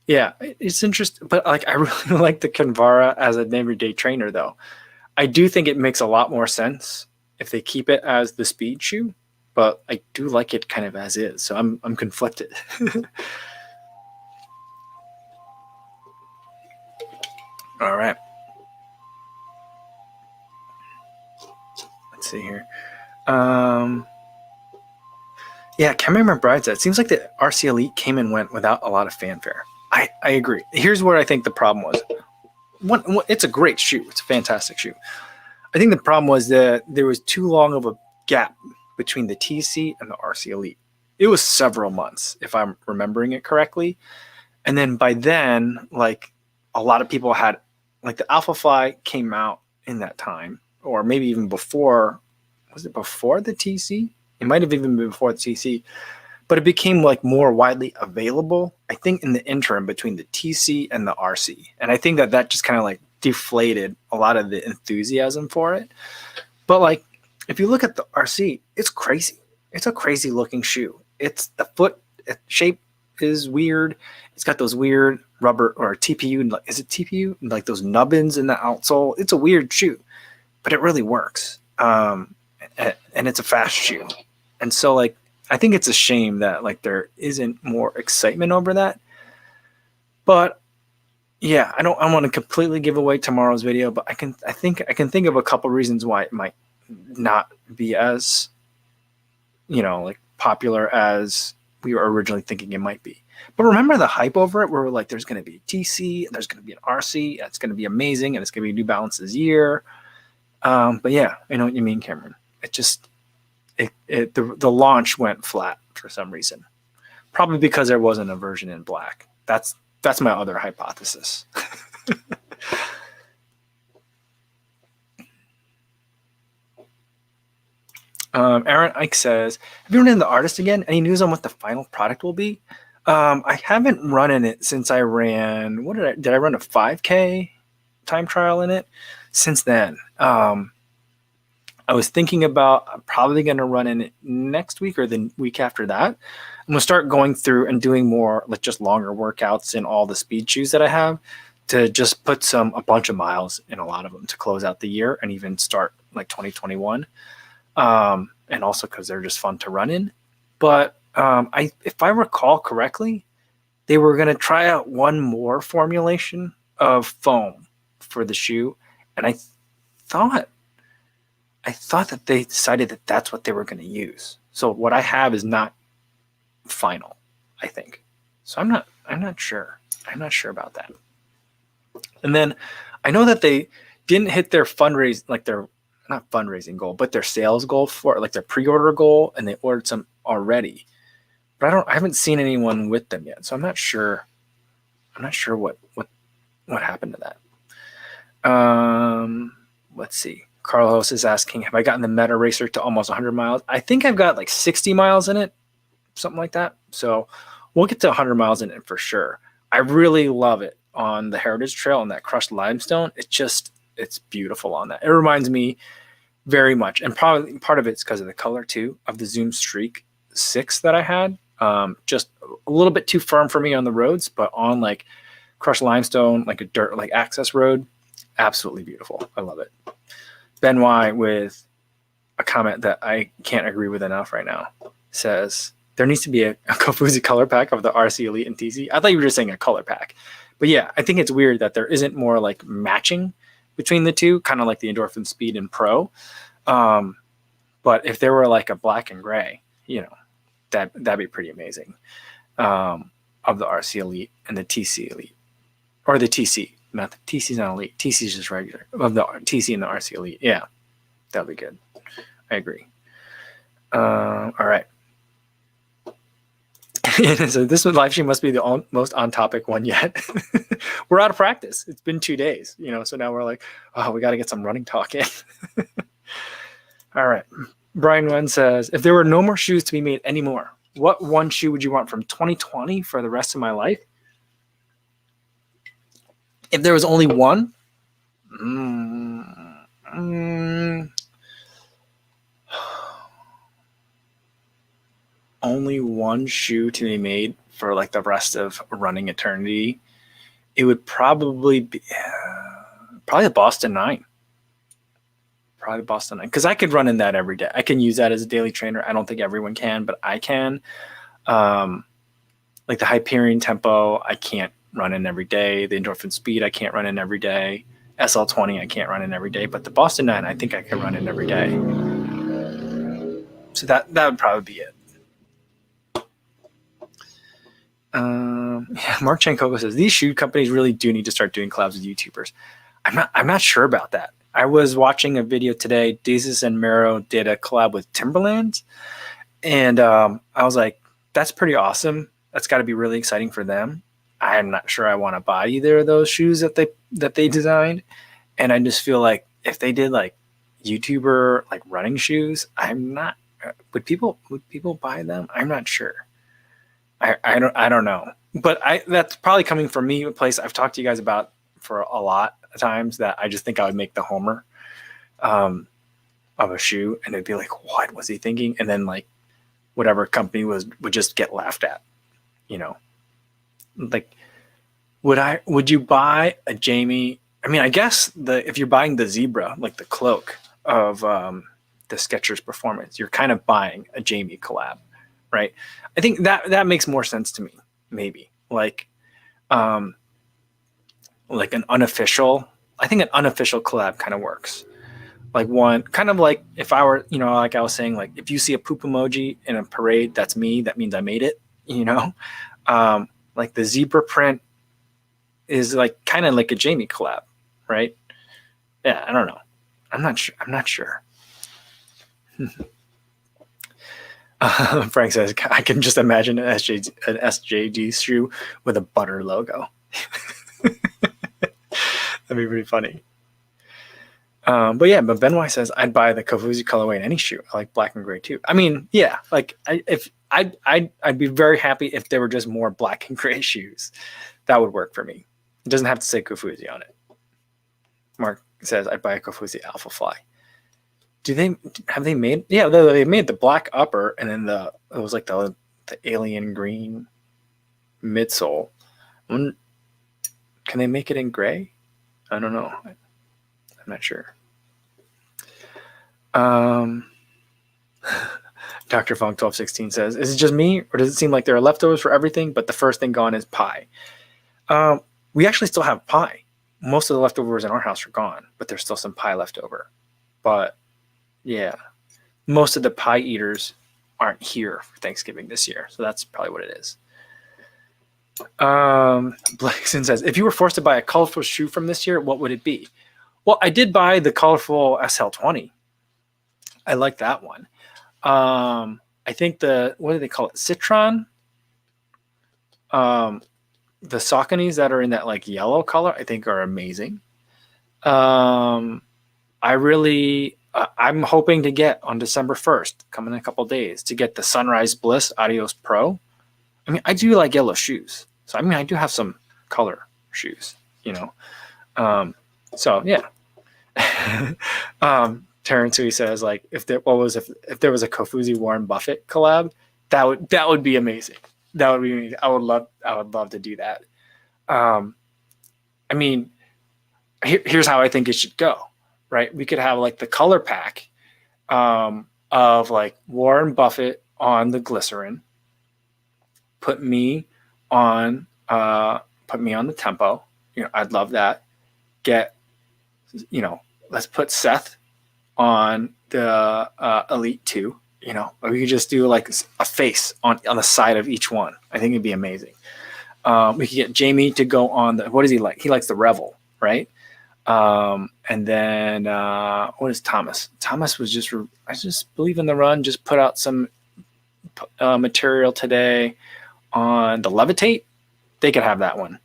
Yeah, it's interesting, but like I really like the Kinvara as an everyday trainer, though. I do think it makes a lot more sense if they keep it as the speed shoe, but I do like it kind of as is. So I'm conflicted. All right. Let's see here. Yeah, Cameron McBride said, it seems like the RC Elite came and went without a lot of fanfare. I agree. Here's where I think the problem was. One, it's a great shoe. It's a fantastic shoe. I think the problem was that there was too long of a gap between the TC and the RC Elite. It was several months, if I'm remembering it correctly. And then by then, like a lot of people had, like the Alphafly came out in that time, or maybe even before. Was it before the TC? It might have even been before the TC. But it became like more widely available, I think, in the interim between the TC and the RC. And I think that just kind of like deflated a lot of the enthusiasm for it. But like, if you look at the RC, it's crazy. It's a crazy looking shoe. It's the foot shape is weird. It's got those weird rubber or TPU. Is it TPU? Like those nubbins in the outsole. It's a weird shoe, but it really works. And it's a fast shoe. And so like, I think it's a shame that like there isn't more excitement over that. But yeah, I want to completely give away tomorrow's video, but I can think of a couple reasons why it might not be as, like popular as we were originally thinking it might be. But remember the hype over it, where we're like, there's going to be a TC, and there's going to be an RC, and it's going to be amazing, and it's going to be New Balance's year. But yeah, I know what you mean, Cameron. It just, the launch went flat for some reason. Probably because there wasn't a version in black. That's my other hypothesis. Aaron Ike says, have you run in the artist again? Any news on what the final product will be? I haven't run in it since I ran, did I run a 5K time trial in it? Since then, I was thinking about, I'm probably going to run in it next week or the week after that. I'm going to start going through and doing more, like just longer workouts in all the speed shoes that I have to just put a bunch of miles in a lot of them to close out the year and even start like 2021. And also because they're just fun to run in. But if I recall correctly, they were going to try out one more formulation of foam for the shoe. And I thought that they decided that that's what they were going to use. So what I have is not final, I think. So I'm not sure. I'm not sure about that. And then I know that they didn't hit their fundraise, like their not fundraising goal, but their sales goal for like their pre-order goal, and they ordered some already. But I haven't seen anyone with them yet, so I'm not sure. I'm not sure what happened to that. Let's see. Carlos is asking, have I gotten the Meta Racer to almost 100 miles? I think I've got like 60 miles in it, something like that. So we'll get to 100 miles in it for sure. I really love it on the Heritage Trail and that crushed limestone. It's beautiful on that. It reminds me very much, and probably part of it's because of the color too, of the Zoom Streak 6 that I had. Just a little bit too firm for me on the roads, but on like crushed limestone, like a dirt, like access road, absolutely beautiful. I love it. Ben Y with a comment that I can't agree with enough right now says there needs to be a Kofuzi color pack of the RC Elite and TC. I thought you were just saying a color pack, but yeah, I think it's weird that there isn't more like matching between the two, kind of like the Endorphin Speed and Pro. But if there were like a black and gray, that'd be pretty amazing. Of the RC Elite and the TC Elite, or the TC, not the TC's not Elite. TC's just regular. Of the TC and the RC Elite, yeah, that'd be good. I agree. All right. So this live stream must be the most on topic one yet. We're out of practice. It's been 2 days, so now we're like, oh, we got to get some running talk in. All right. Brian Wen says, if there were no more shoes to be made anymore, what one shoe would you want from 2020 for the rest of my life? If there was only one, only one shoe to be made for like the rest of running eternity, it would probably be the Boston 9. Probably Boston 9, because I could run in that every day. I can use that as a daily trainer. I don't think everyone can, but I can. Like the Hyperion Tempo, I can't run in every day. The Endorphin Speed, I can't run in every day. SL20, I can't run in every day. But the Boston 9, I think I can run in every day. So that would probably be it. Mark Chankoko says these shoe companies really do need to start doing collabs with YouTubers. I'm not sure about that. I was watching a video today. Desus and Mero did a collab with Timberland, and I was like, that's pretty awesome. That's got to be really exciting for them. I'm not sure I want to buy either of those shoes that they designed, and I just feel like if they did like YouTuber like running shoes, I'm not. Would people buy them? I'm not sure. I don't know. But that's probably coming from me, a place I've talked to you guys about for a lot of times, that I just think I would make the homer of a shoe, and it'd be like, what was he thinking? And then like whatever company would just get laughed at, like would you buy a Jamie? I mean, I guess if you're buying the Zebra, like the cloak of the Skechers Performance, you're kind of buying a Jamie collab, right? I think that makes more sense to me, maybe like an unofficial. I think an unofficial collab kind of works. Like one kind of like if I were, like I was saying, like if you see a poop emoji in a parade, that's me. That means I made it. Like the zebra print is like kind of like a Jamie collab, right? Yeah, I don't know. I'm not sure. Frank says, I can just imagine an SJD shoe with a butter logo. That'd be pretty funny. But Benoit says, I'd buy the Kofuzi colorway in any shoe. I like black and gray too. I mean, yeah, like I'd be very happy if there were just more black and gray shoes. That would work for me. It doesn't have to say Kofuzi on it. Mark says, I'd buy a Kofuzi Alpha Fly. Have they made? Yeah, they made the black upper, and then it was like the alien green midsole. Can they make it in gray? I don't know. I'm not sure. Dr. Funk 1216 says, is it just me, or does it seem like there are leftovers for everything, but the first thing gone is pie? We actually still have pie. Most of the leftovers in our house are gone, but there's still some pie left over. But yeah, most of the pie eaters aren't here for Thanksgiving this year, so that's probably what it is. Blakeson says, if you were forced to buy a colorful shoe from this year, what would it be? Well, I did buy the colorful SL20. I like that one. I think what do they call it? Citron. The Sauconys that are in that like yellow color, I think are amazing. I'm hoping to get on December 1st, coming in a couple days, to get the Sunrise Bliss Adios Pro. I mean, I do like yellow shoes. So, I mean, I do have some color shoes, you know. So, yeah. Terrence, he says, like, if there was a Kofuzi Warren Buffett collab, that would be amazing. That would be amazing. I would love to do that. I mean, here's how I think it should go, right? We could have like the color pack of like Warren Buffett on the glycerin, put me on the tempo. You know, I'd love that. Let's put Seth on the Elite 2, you know, or we could just do like a face on the side of each one. I think it'd be amazing. We could get Jamie to go on what does he like? He likes the Revel, right? And then what is Thomas? Thomas was I just believe in the run, just put out some material today on the Levitate. They could have that one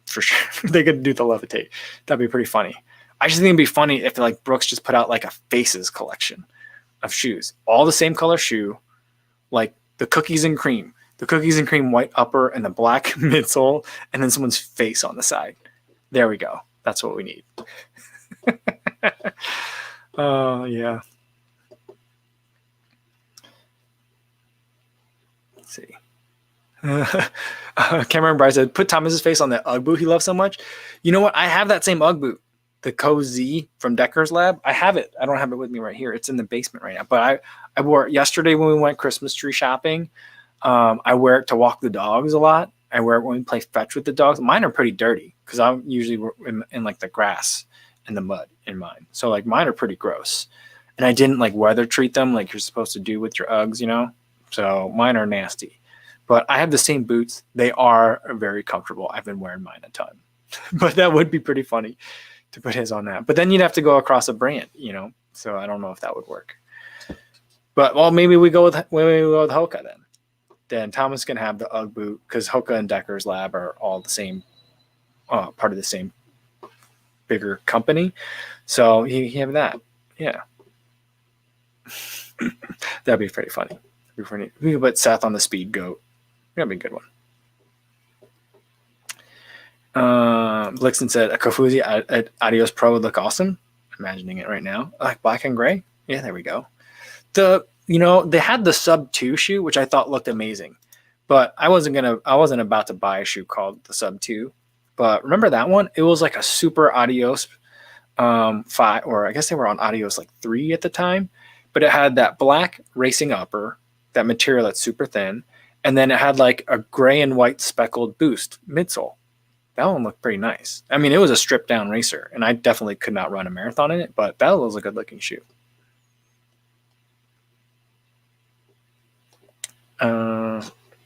for sure. They could do the Levitate. That'd be pretty funny. I just think it'd be funny if like Brooks just put out like a faces collection of shoes, all the same color shoe, like the cookies and cream white upper and the black midsole, and then someone's face on the side. There we go. That's what we need. Oh, yeah. Let's see. Cameron Bryce said, put Thomas's face on that Ugg boot he loves so much. You know what? I have that same Ugg boot, the Kofuzi from Decker's Lab. I have it. I don't have it with me right here. It's in the basement right now. But I wore it yesterday when we went Christmas tree shopping. I wear it to walk the dogs a lot. I wear it when we play fetch with the dogs. Mine are pretty dirty because I'm usually in like the grass and the mud in mine. So like mine are pretty gross. And I didn't like weather treat them like you're supposed to do with your Uggs, you know? So mine are nasty. But I have the same boots. They are very comfortable. I've been wearing mine a ton. But that would be pretty funny to put his on that. But then you'd have to go across a brand, you know? So I don't know if that would work. But, well, maybe we go with Hoka then. Then Thomas can have the Ugg boot because Hoka and Decker's Lab are all the same, part of the same bigger company. So he have that. Yeah. That'd be pretty funny. We could put Seth on the Speed Goat. That'd be a good one. Blixen said a Kofuzi Adios Pro would look awesome. Imagining it right now. I like black and gray. Yeah, there we go. They had the Sub 2 shoe, which I thought looked amazing, but I wasn't about to buy a shoe called the Sub 2. But remember that one? It was like a super Adios 5, or I guess they were on Adios like 3 at the time, but it had that black racing upper, that material that's super thin, and then it had like a gray and white speckled boost midsole. That one looked pretty nice. I mean, it was a stripped down racer, and I definitely could not run a marathon in it, but that was a good looking shoe.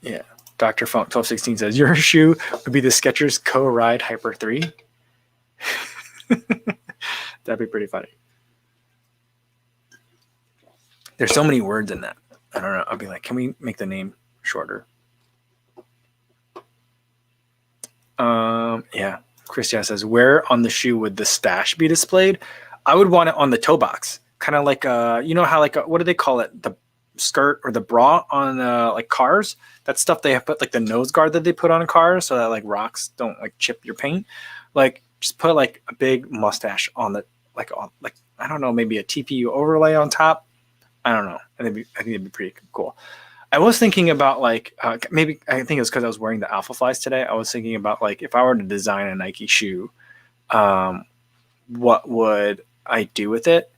Yeah. Dr. Funk 1216 says, your shoe would be the Skechers Co-Ride Hyper 3. That'd be pretty funny. There's so many words in that. I don't know. I'll be like, can we make the name shorter? Yeah. Christian says, where on the shoe would the stash be displayed? I would want it on the toe box. Kind of like, you know how like, what do they call it? The skirt or the bra on like cars? That stuff they have put like the nose guard that they put on cars so that like rocks don't like chip your paint. Like just put like a big mustache on the, like, I don't know, maybe a TPU overlay on top. I don't know. I think it'd be pretty cool. I was thinking about like maybe I think it was because I was wearing the Alpha Flies today. I was thinking about like if I were to design a Nike shoe, what would I do with it?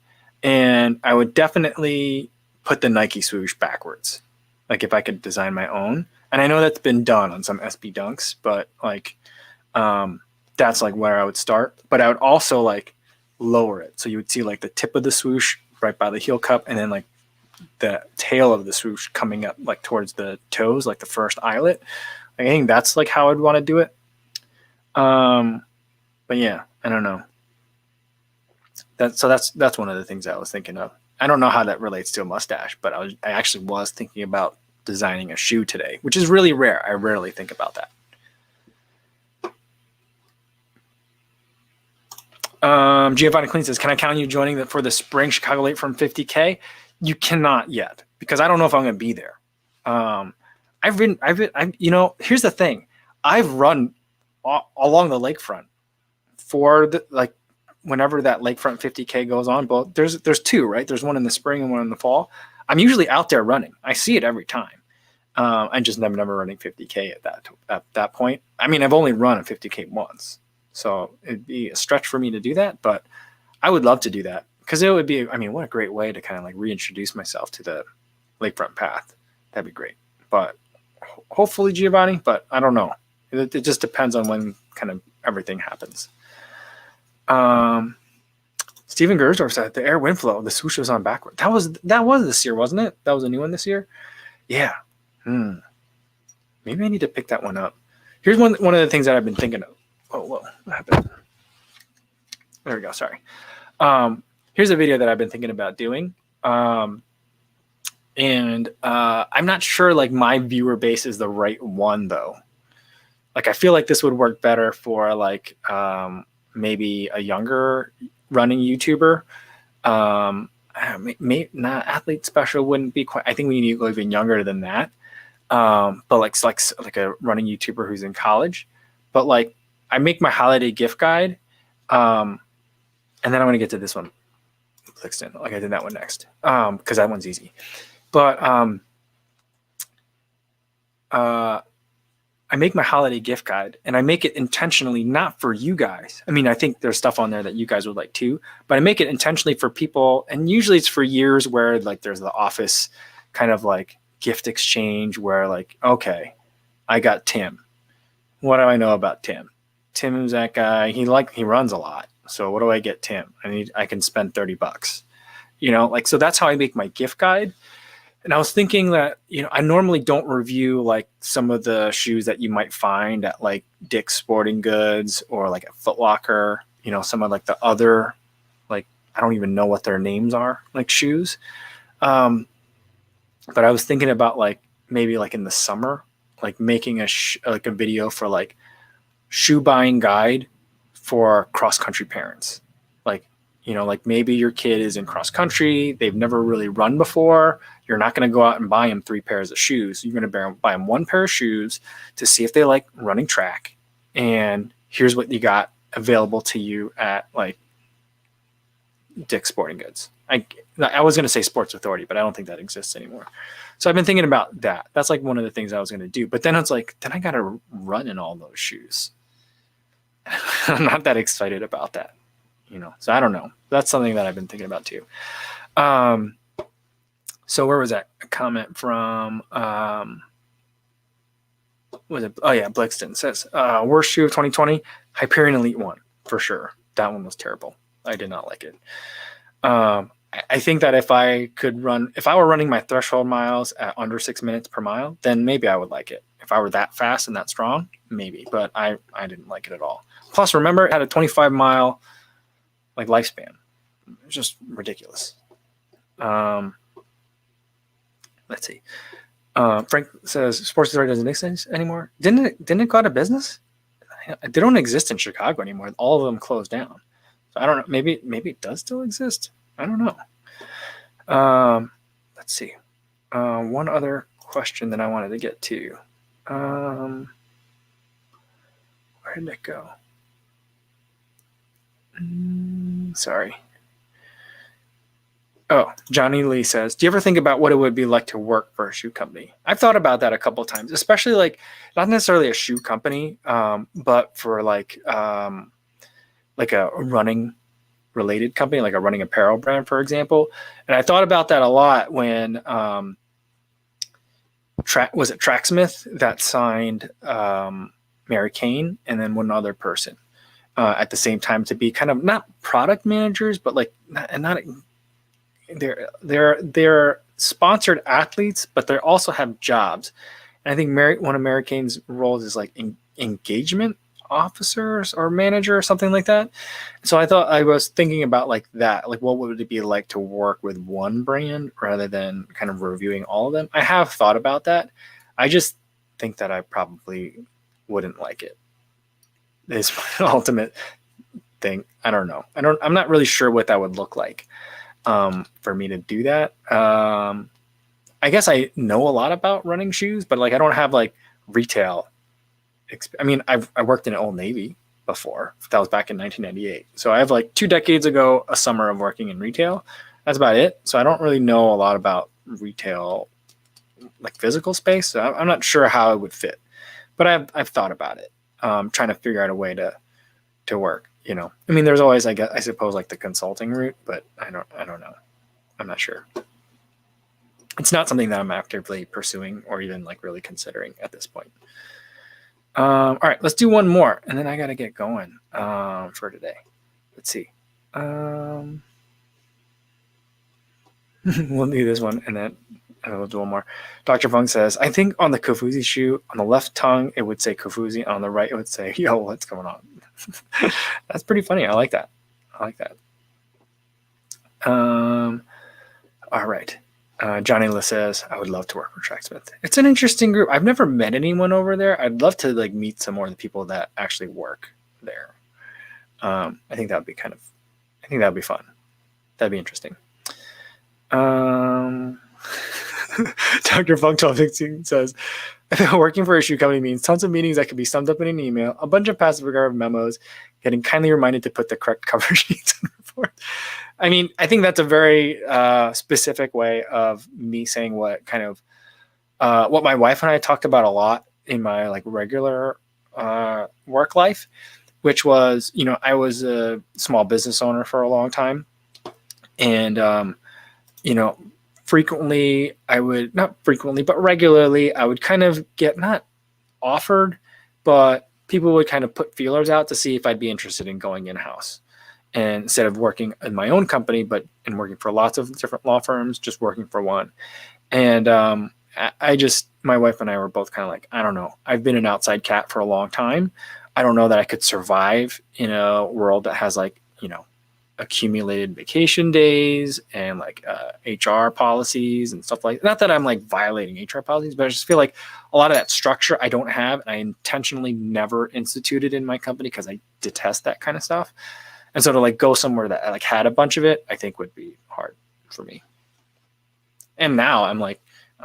And I would definitely put the Nike swoosh backwards. Like if I could design my own. And I know that's been done on some SB Dunks, but like that's like where I would start. But I would also like lower it. So you would see like the tip of the swoosh right by the heel cup and then like the tail of the swoosh coming up like towards the toes, like the first eyelet. Like, I think that's like how I'd want to do it. But yeah, I don't know. That's one of the things I was thinking of. I don't know how that relates to a mustache, but I actually was thinking about designing a shoe today, which is really rare. I rarely think about that. Giovanni Clean says, can I count you joining for the spring Chicago Lakefront 50K? You cannot yet because I don't know if I'm going to be there. Here's the thing. I've run along the lakefront for the, like, whenever that Lakefront 50K goes on, but there's two, right? There's one in the spring and one in the fall. I'm usually out there running. I see it every time. I'm just never running 50K at that point. I mean, I've only run a 50K once. So it'd be a stretch for me to do that, but I would love to do that because it would be, I mean, what a great way to kind of like reintroduce myself to the lakefront path. That'd be great. But hopefully Giovanni, but I don't know. It just depends on when kind of everything happens. Steven Gersdorf said the air wind flow, the swoosh was on backward. That was this year, wasn't it? That was a new one this year. Yeah. Maybe I need to pick that one up. Here's one of the things that I've been thinking of. Oh, whoa, what happened? There we go. Sorry. Here's a video that I've been thinking about doing. And I'm not sure like my viewer base is the right one though. Like I feel like this would work better for like maybe a younger running YouTuber. Not athlete special wouldn't be quite. I think we need to go even younger than that. But like a running YouTuber who's in college. But like I make my holiday gift guide, and then I'm gonna get to this one. Like I did that one next, because that one's easy. But I make my holiday gift guide, and I make it intentionally not for you guys. I mean, I think there's stuff on there that you guys would like too, but I make it intentionally for people, and usually it's for years where like there's the office kind of like gift exchange where like, okay, I got Tim. What do I know about Tim? Tim is that guy. He runs a lot. So what do I get Tim? I can spend $30, like, so that's how I make my gift guide. And I was thinking that, I normally don't review like some of the shoes that you might find at like Dick's Sporting Goods or like at Foot Locker, some of like the other, like, I don't even know what their names are, like shoes. But I was thinking about like maybe like in the summer, like making a video for like shoe buying guide for cross country parents. Like, like maybe your kid is in cross country. They've never really run before. You're not going to go out and buy them 3 pairs of shoes. You're going to buy them 1 pair of shoes to see if they like running track. And here's what you got available to you at like Dick's Sporting Goods. I was going to say Sports Authority, but I don't think that exists anymore. So I've been thinking about that. That's like one of the things I was going to do. But then it's like, then I got to run in all those shoes. I'm not that excited about that, so I don't know. That's something that I've been thinking about too. So where was that? A comment from, was it? Oh yeah. Blixton says, worst shoe of 2020, Hyperion Elite 1 for sure. That one was terrible. I did not like it. I think that if I were running my threshold miles at under 6 minutes per mile, then maybe I would like it. If I were that fast and that strong, maybe, but I didn't like it at all. Plus, remember, it had a 25-mile like lifespan. It's just ridiculous. Let's see. Frank says Sports Authority doesn't exist anymore. Didn't it go out of business? They don't exist in Chicago anymore. All of them closed down. So I don't know. Maybe it does still exist. I don't know. Let's see. One other question that I wanted to get to. Where did it go? Sorry. Oh, Johnny Lee says, do you ever think about what it would be like to work for a shoe company? I've thought about that a couple of times, especially like not necessarily a shoe company, but for like a running related company, like a running apparel brand, for example. And I thought about that a lot when was it Tracksmith that signed Mary Kane and then one other person at the same time to be kind of not product managers, but like not they're sponsored athletes, but they also have jobs. And I think one of Mary Kane's roles is like engagement officers or manager or something like that. So I was thinking about like that, like what would it be like to work with one brand rather than kind of reviewing all of them? I have thought about that. I just think that I probably wouldn't like it. It's my ultimate thing. I don't know. I'm not really sure what that would look like for me to do that. I guess I know a lot about running shoes, but like I don't have like retail. I mean, I worked in Old Navy before. That was back in 1998. So I have like 2 decades ago, a summer of working in retail. That's about it. So I don't really know a lot about retail, like physical space. So I'm not sure how it would fit, but I've thought about it, trying to figure out a way to work. You know, I mean, there's always, I suppose, like the consulting route, but I don't know. I'm not sure. It's not something that I'm actively pursuing or even like really considering at this point. All right, let's do one more, and then I got to get going for today. Let's see. We'll do this one, and then we'll do one more. Dr. Fung says, I think on the Kofuzi shoe, on the left tongue, it would say Kofuzi. On the right, it would say, yo, what's going on? That's pretty funny. I like that. All right. Johnny Lee says, I would love to work with Tracksmith. It's an interesting group. I've never met anyone over there. I'd love to like meet some more of the people that actually work there. I think that would be fun. That'd be interesting. Dr. Funk 1216 says, working for a shoe company means tons of meetings that could be summed up in an email, a bunch of passive aggressive memos, getting kindly reminded to put the correct cover sheets in the report. I mean, I think that's a very specific way of me saying what kind of what my wife and I talked about a lot in my like regular work life, which was, you know, I was a small business owner for a long time, and you know, regularly, I would kind of get not offered, but people would kind of put feelers out to see if I'd be interested in going in-house. And instead of working in my own company, but in working for lots of different law firms, just working for one. And my wife and I were both kind of like, I don't know. I've been an outside cat for a long time. I don't know that I could survive in a world that has like, you know, accumulated vacation days and like HR policies and stuff like that. Not that I'm like violating HR policies, but I just feel like a lot of that structure I don't have, and I intentionally never instituted in my company because I detest that kind of stuff. And so to like go somewhere that like had a bunch of it, I think would be hard for me. And now I'm a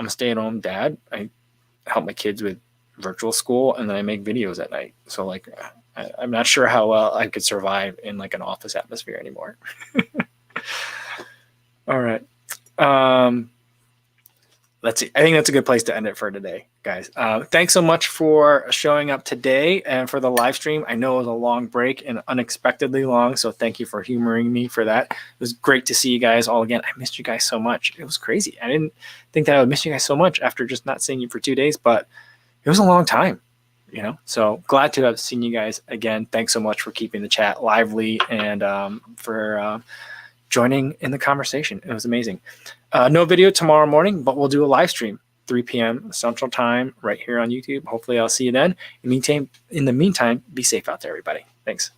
stay-at-home dad. I help my kids with virtual school, and then I make videos at night. So like, I'm not sure how well I could survive in like an office atmosphere anymore. All right. Let's see. I think that's a good place to end it for today, guys. Thanks so much for showing up today and for the live stream. I know it was a long break and unexpectedly long, so thank you for humoring me for that. It was great to see you guys all again. I missed you guys so much. It was crazy. I didn't think that I would miss you guys so much after just not seeing you for 2 days, but it was a long time, you know? So glad to have seen you guys again. Thanks so much for keeping the chat lively and for joining in the conversation. It was amazing. No video tomorrow morning, but we'll do a live stream, 3 p.m. Central Time right here on YouTube. Hopefully I'll see you then. In the meantime, be safe out there, everybody. Thanks.